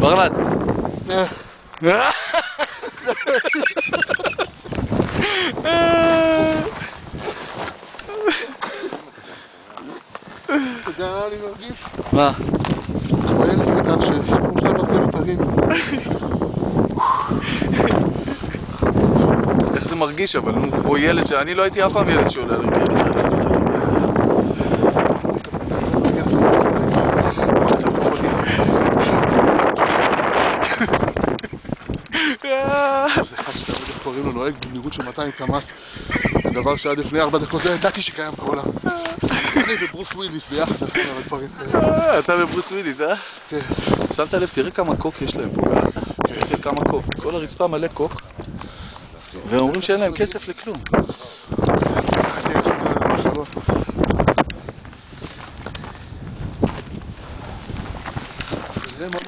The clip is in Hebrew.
ברלד. אתה יודע מה אני מרגיש? מה? כמו ילד קטן ששמעו שם הרבה מתרים. איך זה מרגיש אבל? או ילד שאני לא הייתי אף פעם ילד שעולה על הרכב. זה אחד שאתה יודע קוראים לו נוהג במהירות של 200 קמ"ש. זה דבר שעד לפני 4 דקות לא ידעתי שקיים בעולם. אני וברוס וויליס ביחד עשינו על הדברים האלה. אתה וברוס וויליס, אה? כן. שמת לב, תראה כמה קוק יש להם פה. תסתכל כמה קוק. כל הרצפה מלא קוק. ואומרים שאין להם כסף לכלום. זה מאוד